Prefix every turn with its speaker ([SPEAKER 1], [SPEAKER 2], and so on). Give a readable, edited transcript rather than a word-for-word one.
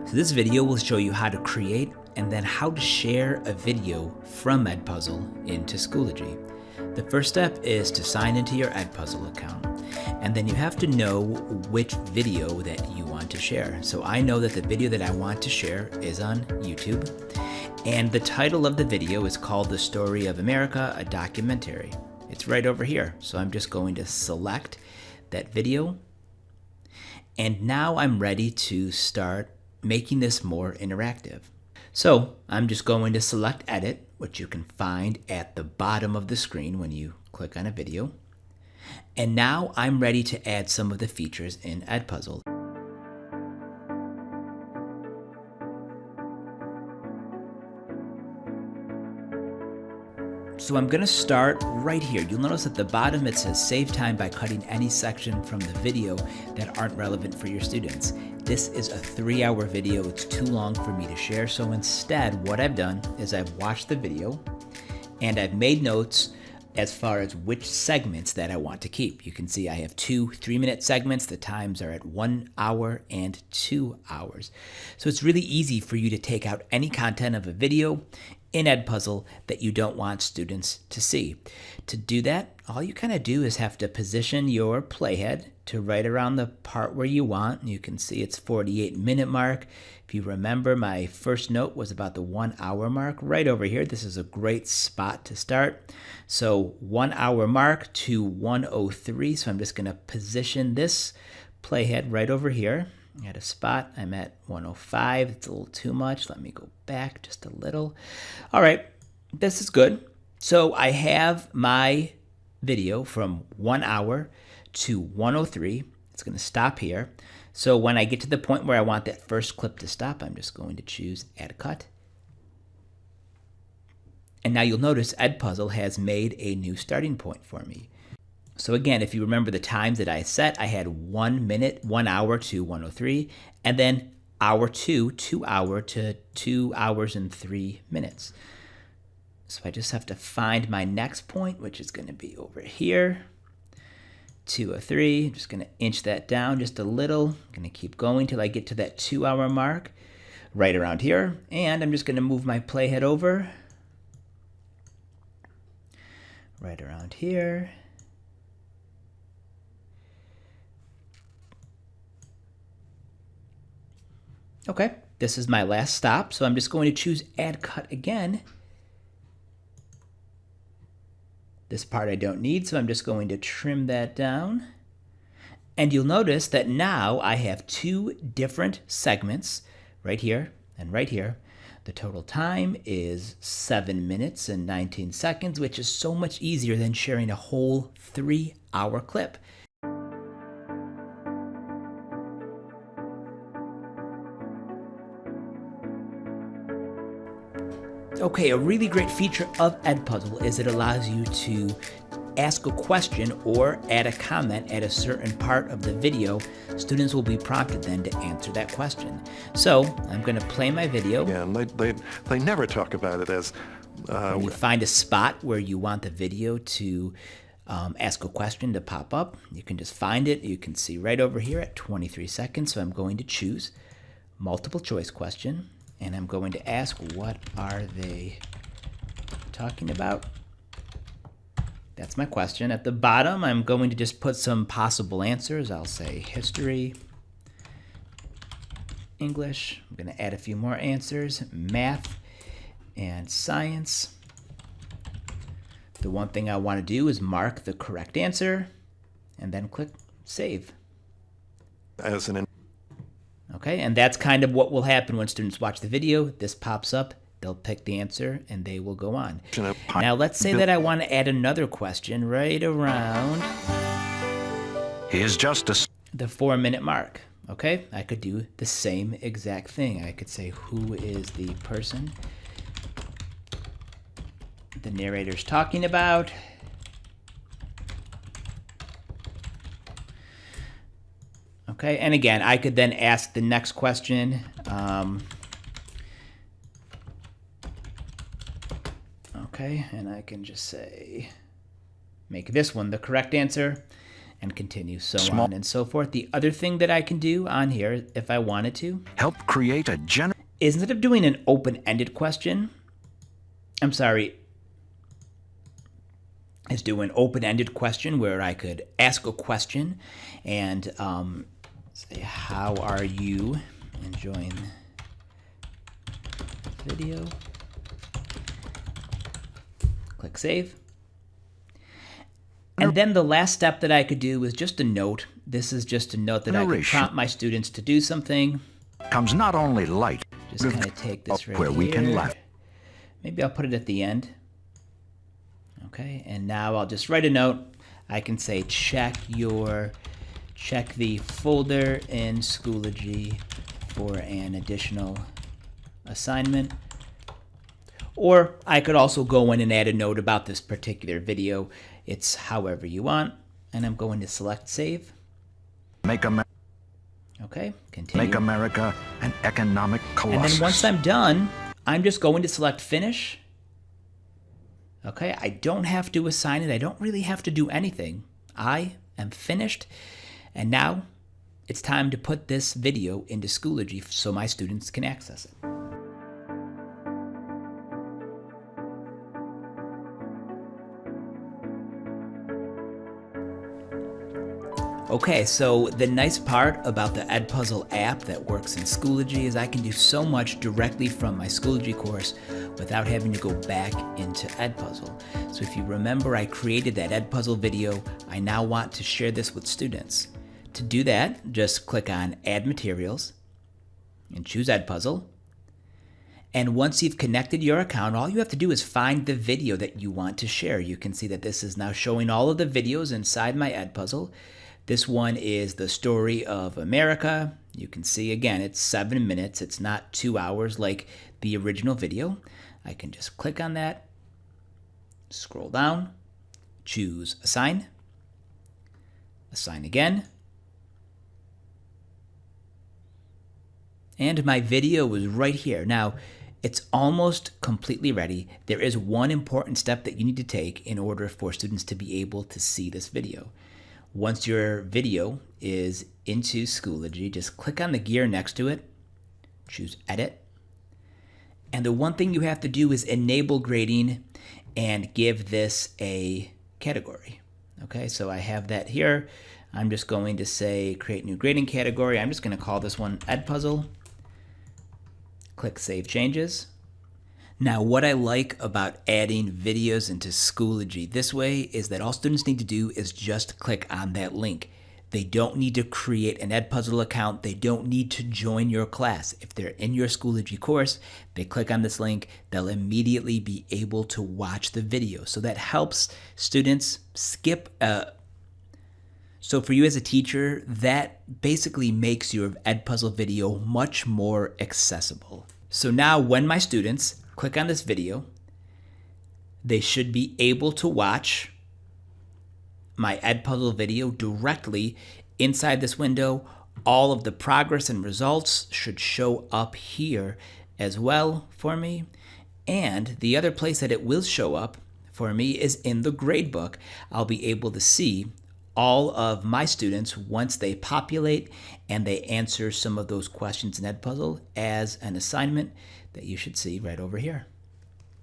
[SPEAKER 1] So this video will show you how to create and then how to share a video from EdPuzzle into Schoology. The first step is to sign into your EdPuzzle account, and then you have to know which video that you want to share. So I know that the video that I want to share is on YouTube, and the title of the video is called The Story of America, a Documentary. It's right over here. So I'm just going to select that video, and now I'm ready to start making this more interactive. So I'm just going to select Edit, which you can find at the bottom of the screen when you click on a video. And now I'm ready to add some of the features in EdPuzzle. So I'm going to start right here. You'll notice at the bottom it says save time by cutting any section from the video that aren't relevant for your students. This is a 3-hour video. It's too long for me to share. So instead, what I've done is I've watched the video and I've made notes as far as which segments that I want to keep. You can see I have 2 3-minute segments. The times are at 1 hour and 2 hours. So it's really easy for you to take out any content of a video in EdPuzzle that you don't want students to see. To do that, all you kind of do is have to position your playhead to right around the part where you want. You can see it's 48-minute mark. If you remember, my first note was about the 1 hour mark right over here. This is a great spot to start. So 1 hour mark to 1:03. So I'm just going to position this playhead right over here. At a spot, I'm at 105. It's a little too much. Let me go back just a little. All right, this is good. So I have my video from 1 hour to 1:03. It's going to stop here. So when I get to the point where I want that first clip to stop, I'm just going to choose Add Cut. And now you'll notice EdPuzzle has made a new starting point for me. So again, if you remember the times that I set, I had 1 minute, 1 hour to 1:03, and then hour 2 hour to 2 hours and 3 minutes. So I just have to find my next point, which is going to be over here, 2:03. I'm just going to inch that down just a little. I'm going to keep going till I get to that 2 hour mark, right around here. And I'm just going to move my playhead over, right around here. Okay, this is my last stop, so I'm just going to choose Add Cut again. This part I don't need, so I'm just going to trim that down. And you'll notice that now I have 2 different segments, right here and right here. The total time is 7 minutes and 19 seconds, which is so much easier than sharing a whole 3-hour clip. Okay, a really great feature of EdPuzzle is it allows you to ask a question or add a comment at a certain part of the video. Students will be prompted then to answer that question. So I'm going to play my video.
[SPEAKER 2] Yeah, and they never talk about it as...
[SPEAKER 1] When you find a spot where you want the video to ask a question to pop up, you can just find it. You can see right over here at 23 seconds. So I'm going to choose multiple choice question. And I'm going to ask, what are they talking about? That's my question. At the bottom, I'm going to just put some possible answers. I'll say history, English. I'm going to add a few more answers, math and science. The one thing I want to do is mark the correct answer and then click Save. Okay, and that's kind of what will happen when students watch the video. This pops up, they'll pick the answer, and they will go on. Now let's say that I want to add another question right around
[SPEAKER 2] Here's just
[SPEAKER 1] the 4-minute mark. Okay, I could do the same exact thing. I could say, who is the person the narrator's talking about? Okay, and again, I could then ask the next question. Okay, and I can just say, make this one the correct answer. and continue, so on and so forth. The other thing that I can do on here, if I wanted to,
[SPEAKER 2] help create a
[SPEAKER 1] is instead of doing an open-ended question, is do an open-ended question where I could ask a question and say, how are you enjoying the video? Click save. And then the last step that I could do is just a note. This is just a note that I can prompt my students to do something.
[SPEAKER 2] Comes not only light,
[SPEAKER 1] just kind of take this right
[SPEAKER 2] where
[SPEAKER 1] here.
[SPEAKER 2] We can laugh.
[SPEAKER 1] Maybe I'll put it at the end. Okay, and now I'll just write a note. I can say check the folder in Schoology for an additional assignment. Or I could also go in and add a note about this particular video. It's however you want. And I'm going to select save. Okay, continue.
[SPEAKER 2] Make America an economic colossus.
[SPEAKER 1] And then once I'm done, I'm just going to select finish. Okay, I don't have to assign it. I don't really have to do anything. I am finished. And now it's time to put this video into Schoology so my students can access it. Okay, so the nice part about the EdPuzzle app that works in Schoology is I can do so much directly from my Schoology course without having to go back into EdPuzzle. So if you remember, I created that EdPuzzle video. I now want to share this with students. To do that, just click on Add Materials and choose EdPuzzle. And once you've connected your account, all you have to do is find the video that you want to share. You can see that this is now showing all of the videos inside my EdPuzzle. This one is the story of America. You can see, again, it's 7 minutes. It's not 2 hours like the original video. I can just click on that, scroll down, choose Assign, Assign again. And my video is right here. Now, it's almost completely ready. There is one important step that you need to take in order for students to be able to see this video. Once your video is into Schoology, just click on the gear next to it, choose Edit. And the one thing you have to do is enable grading and give this a category. Okay, so I have that here. I'm just going to say create new grading category. I'm just going to call this one EdPuzzle. Click Save Changes. Now, what I like about adding videos into Schoology this way is that all students need to do is just click on that link. They don't need to create an EdPuzzle account. They don't need to join your class. If they're in your Schoology course, they click on this link, they'll immediately be able to watch the video. So that helps students skip. So for you as a teacher, that basically makes your EdPuzzle video much more accessible. So now when my students click on this video, they should be able to watch my EdPuzzle video directly inside this window. All of the progress and results should show up here as well for me. And the other place that it will show up for me is in the gradebook. I'll be able to see all of my students once they populate and they answer some of those questions in EdPuzzle as an assignment that you should see right over here.